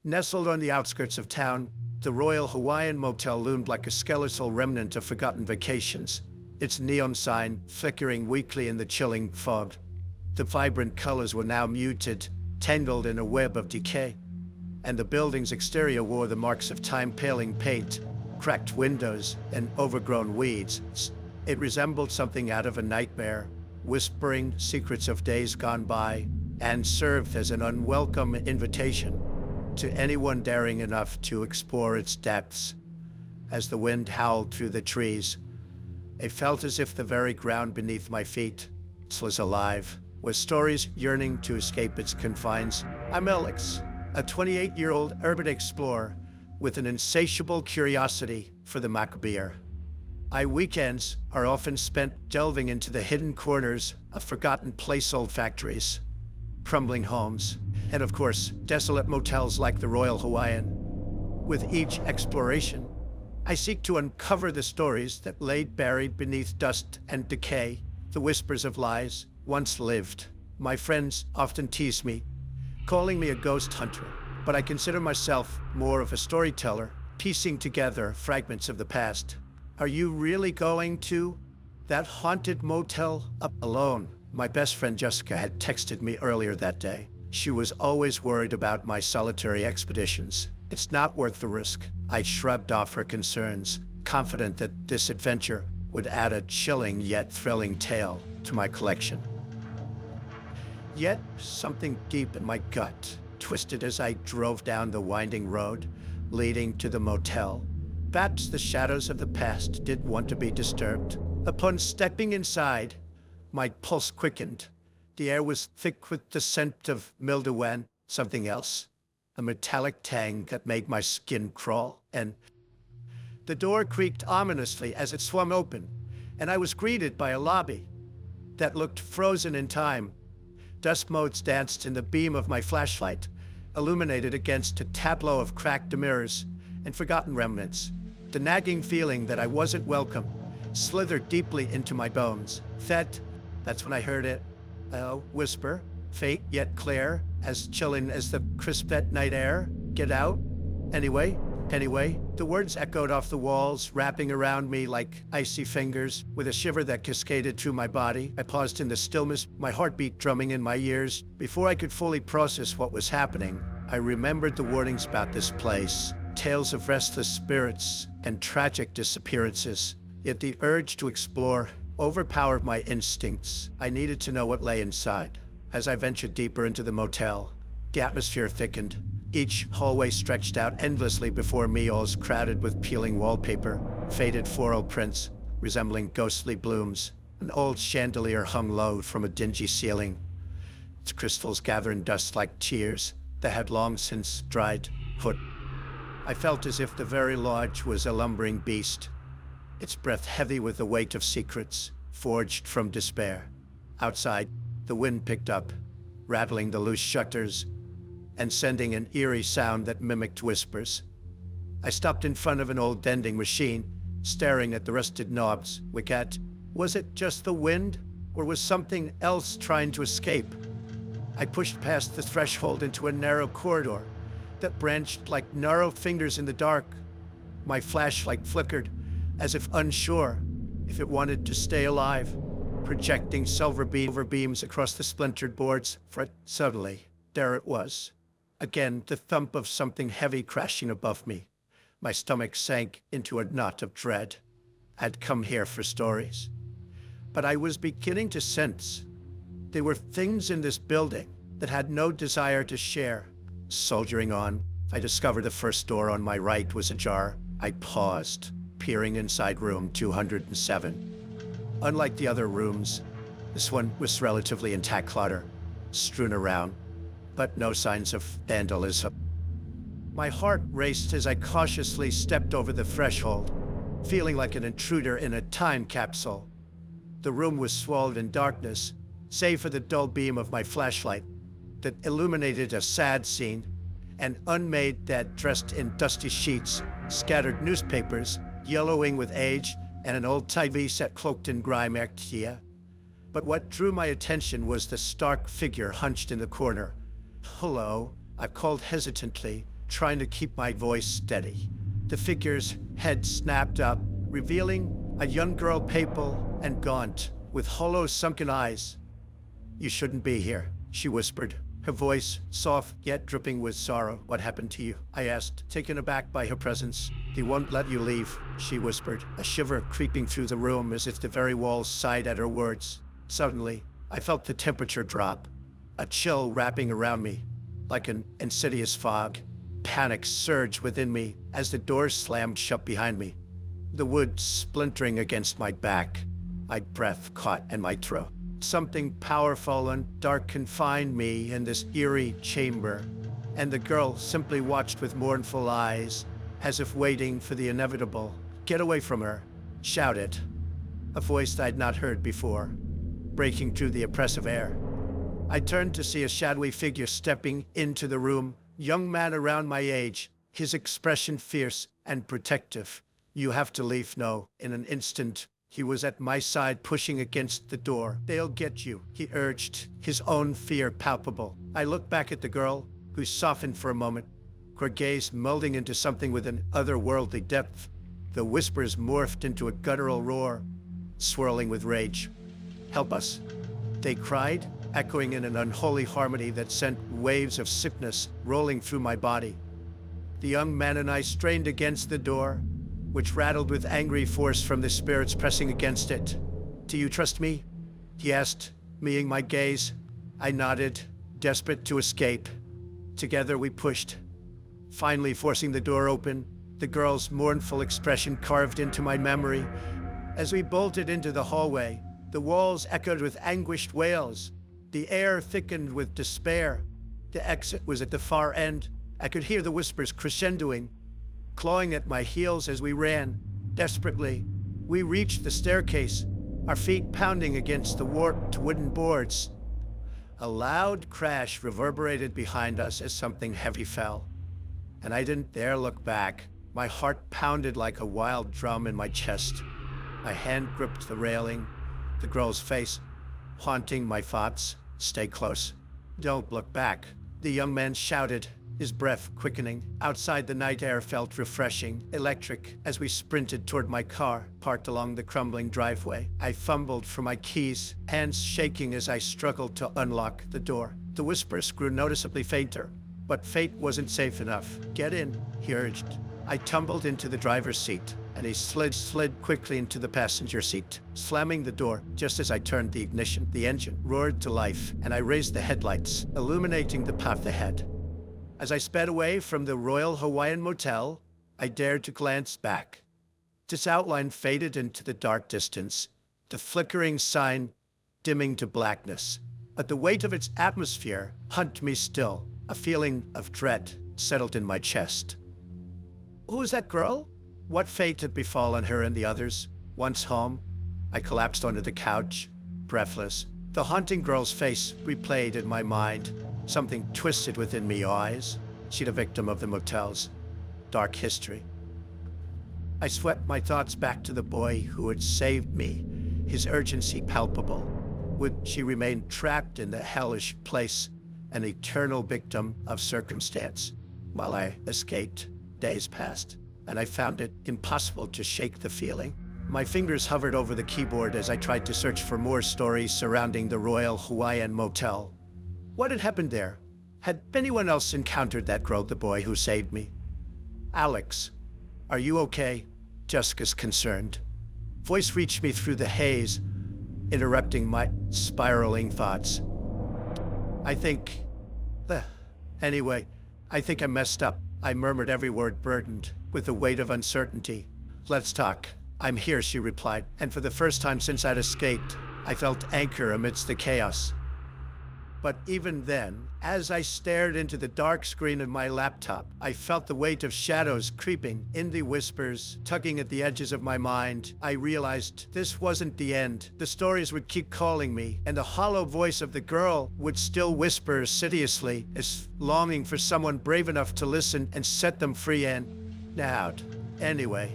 Nestled on the outskirts of town, the Royal Hawaiian Motel loomed like a skeletal remnant of forgotten vacations, its neon sign flickering weakly in the chilling fog. The vibrant colors were now muted, tangled in a web of decay, and the building's exterior wore the marks of time-paling paint, cracked windows, and overgrown weeds. It resembled something out of a nightmare, whispering secrets of days gone by, and served as an unwelcome invitation to anyone daring enough to explore its depths. As the wind howled through the trees, it felt as if the very ground beneath my feet was alive, with stories yearning to escape its confines. I'm Alex, a 28-year-old urban explorer with an insatiable curiosity for the macabre. My weekends are often spent delving into the hidden corners of forgotten place-old factories, crumbling homes, and of course, desolate motels like the Royal Hawaiian. With each exploration, I seek to uncover the stories that lay buried beneath dust and decay, the whispers of lies once lived. My friends often tease me, calling me a ghost hunter, but I consider myself more of a storyteller, piecing together fragments of the past. Are you really going to that haunted motel up alone? My best friend Jessica had texted me earlier that day. She was always worried about my solitary expeditions. It's not worth the risk. I shrugged off her concerns, confident that this adventure would add a chilling yet thrilling tale to my collection. Yet, something deep in my gut twisted as I drove down the winding road leading to the motel. Perhaps the shadows of the past didn't want to be disturbed. Upon stepping inside, my pulse quickened. The air was thick with the scent of mildew and something else, a metallic tang that made my skin crawl, and the door creaked ominously as it swung open, and I was greeted by a lobby that looked frozen in time. Dusk motes danced in the beam of my flashlight, illuminated against a tableau of cracked mirrors and forgotten remnants. The nagging feeling that I wasn't welcome slithered deeply into my bones. That's when I heard it. A whisper, faint yet clear, as chilling as the crisp at night air. Get out. Anyway. The words echoed off the walls, wrapping around me like icy fingers. With a shiver that cascaded through my body, I paused in the stillness, my heartbeat drumming in my ears. Before I could fully process what was happening, I remembered the warnings about this place, tales of restless spirits and tragic disappearances. Yet the urge to explore overpowered my instincts. I needed to know what lay inside. As I ventured deeper into the motel, the atmosphere thickened. Each hallway stretched out endlessly before me, walls crowded with peeling wallpaper, faded floral prints resembling ghostly blooms. An old chandelier hung low from a dingy ceiling, its crystals gathering dust like tears that had long since dried. I felt as if the very lodge was a lumbering beast, its breath heavy with the weight of secrets forged from despair. Outside, the wind picked up, rattling the loose shutters and sending an eerie sound that mimicked whispers. I stopped in front of an old vending machine, staring at the rusted knobs. Was it just the wind, or was something else trying to escape? I pushed past the threshold into a narrow corridor that branched like narrow fingers in the dark. My flashlight flickered, as if unsure if it wanted to stay alive, projecting silver beams across the splintered boards. Suddenly, there it was. Again, the thump of something heavy crashing above me. My stomach sank into a knot of dread. I'd come here for stories, but I was beginning to sense there were things in this building that had no desire to share. Soldiering on, I discovered the first door on my right was ajar. I paused, peering inside room 207. Unlike the other rooms, this one was relatively intact, clutter strewn around, but no signs of vandalism. My heart raced as I cautiously stepped over the threshold, feeling like an intruder in a time capsule. The room was swallowed in darkness, save for the dull beam of my flashlight that illuminated a sad scene. An unmade bed dressed in dusty sheets, scattered newspapers, yellowing with age, and an old TV set cloaked in grime. But what drew my attention was the stark figure hunched in the corner. "Hello," I called hesitantly, trying to keep my voice steady. The figure's head snapped up, revealing a young girl, pale and gaunt, with hollow, sunken eyes. "You shouldn't be here," she whispered, her voice soft yet dripping with sorrow. "What happened to you?" I asked, taken aback by her presence. "They won't let you leave," she whispered, a shiver creeping through the room as if the very walls sighed at her words. Suddenly, I felt the temperature drop, a chill wrapping around me, like an insidious fog. Panic surged within me as the doors slammed shut behind me, the wood splintering against my back. My breath caught in my throat. Something powerful and dark confined me in this eerie chamber, and the girl simply watched with mournful eyes, as if waiting for the inevitable. "Get away from her," shouted a voice I'd not heard before, breaking through the oppressive air. I turned to see a shadowy figure stepping into the room, young man around my age, his expression fierce and protective. "You have to leave now." In an instant, he was at my side, pushing against the door. "They'll get you," he urged, his own fear palpable. I looked back at the girl, who softened for a moment, her gaze melding into something with an otherworldly depth. The whispers morphed into a guttural roar, swirling with rage. "Help us," they cried, echoing in an unholy harmony that sent waves of sickness rolling through my body. The young man and I strained against the door, which rattled with angry force from the spirits pressing against it. "Do you trust me?" he asked, meeting my gaze. I nodded, desperate to escape. Together we pushed, finally forcing the door open, the girl's mournful expression carved into my memory. As we bolted into the hallway, the walls echoed with anguished wails. The air thickened with despair. The exit was at the far end. I could hear the whispers crescendoing, clawing at my heels as we ran. Desperately, we reached the staircase, our feet pounding against the warped wooden boards. A loud crash reverberated behind us as something heavy fell, and I didn't dare look back. My heart pounded like a wild drum in my chest. My hand gripped the railing, the girl's face haunting my thoughts. "Stay close. Don't look back," the young man shouted, his breath quickening. Outside, the night air felt refreshing, electric, as we sprinted toward my car, parked along the crumbling driveway. I fumbled for my keys, hands shaking as I struggled to unlock the door. The whispers grew noticeably fainter, but fate wasn't safe enough. "Get in," he urged. I tumbled into the driver's seat, and he slid quickly into the passenger seat, slamming the door just as I turned the ignition. The engine roared to life, and I raised the headlights, illuminating the path ahead. As I sped away from the Royal Hawaiian Motel, I dared to glance back. Its outline faded into the dark distance, the flickering sign dimming to blackness. But the weight of its atmosphere hunted me still. A feeling of dread settled in my chest. Who was that girl? What fate had befallen her and the others? Once home, I collapsed onto the couch, breathless. The haunting girl's face replayed in my mind. Something twisted within me eyes. She'd a victim of the motel's dark history. I swept my thoughts back to the boy who had saved me, his urgency palpable. Would she remain trapped in the hellish place, an eternal victim of circumstance? While I escaped, days passed, and I found it impossible to shake the feeling. My fingers hovered over the keyboard as I tried to search for more stories surrounding the Royal Hawaiian Motel. What had happened there? Had anyone else encountered that girl, the boy who saved me? "Alex, are you okay?" Jessica's concerned voice reached me through the haze, interrupting my spiraling thoughts. Anyway, I think I messed up. I murmured, every word burdened with the weight of uncertainty. "Let's talk." "I'm here," she replied, and for the first time since I'd escaped, I felt anchor amidst the chaos. But even then, as I stared into the dark screen of my laptop, I felt the weight of shadows creeping, indie whispers tugging at the edges of my mind. I realized this wasn't the end. The stories would keep calling me, and the hollow voice of the girl would still whisper assiduously, as longing for someone brave enough to listen and set them free. And now, anyway,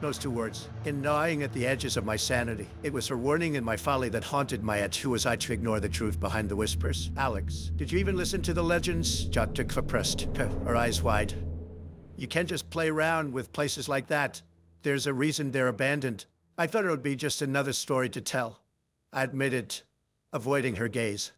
Those two words, in gnawing at the edges of my sanity. It was her warning in my folly that haunted my edge. Who was I to ignore the truth behind the whispers? Alex, did you even listen to the legends? Jot took pressed, her eyes wide. You can't just play around with places like that. There's a reason they're abandoned. I thought it would be just another story to tell. I admitted, avoiding her gaze.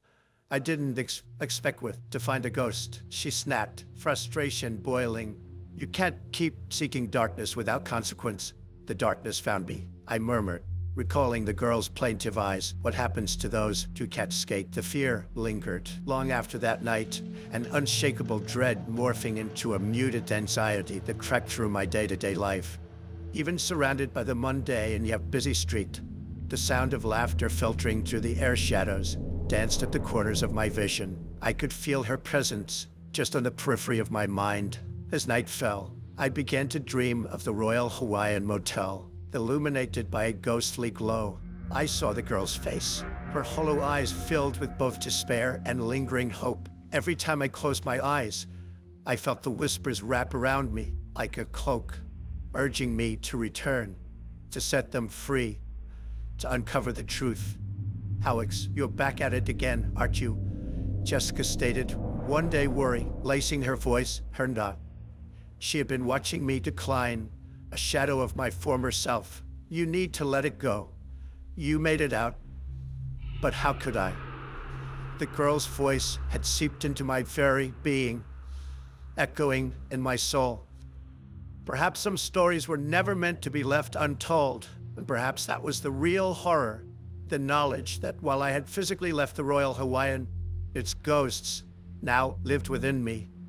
I didn't expect to find a ghost. She snapped, frustration boiling. You can't keep seeking darkness without consequence. The darkness found me, I murmured, recalling the girl's plaintive eyes. What happens to those who can't escape? The fear lingered. Long after that night, an unshakable dread morphing into a muted anxiety that crept through my day-to-day life. Even surrounded by the mundane and yet busy street, the sound of laughter filtering through the air shadows danced at the corners of my vision. I could feel her presence just on the periphery of my mind. As night fell, I began to dream of the Royal Hawaiian Motel, illuminated by a ghostly glow. I saw the girl's face, her hollow eyes filled with both despair and lingering hope. Every time I closed my eyes, I felt the whispers wrap around me like a cloak, urging me to return, to set them free, to uncover the truth. Alex, you're back at it again, aren't you? Jessica stated, one day worry lacing her voice, her nod. She had been watching me decline, a shadow of my former self. You need to let it go. You made it out, but how could I? The girl's voice had seeped into my very being, echoing in my soul. Perhaps some stories were never meant to be left untold, and perhaps that was the real horror, the knowledge that while I had physically left the Royal Hawaiian, its ghosts now lived within me.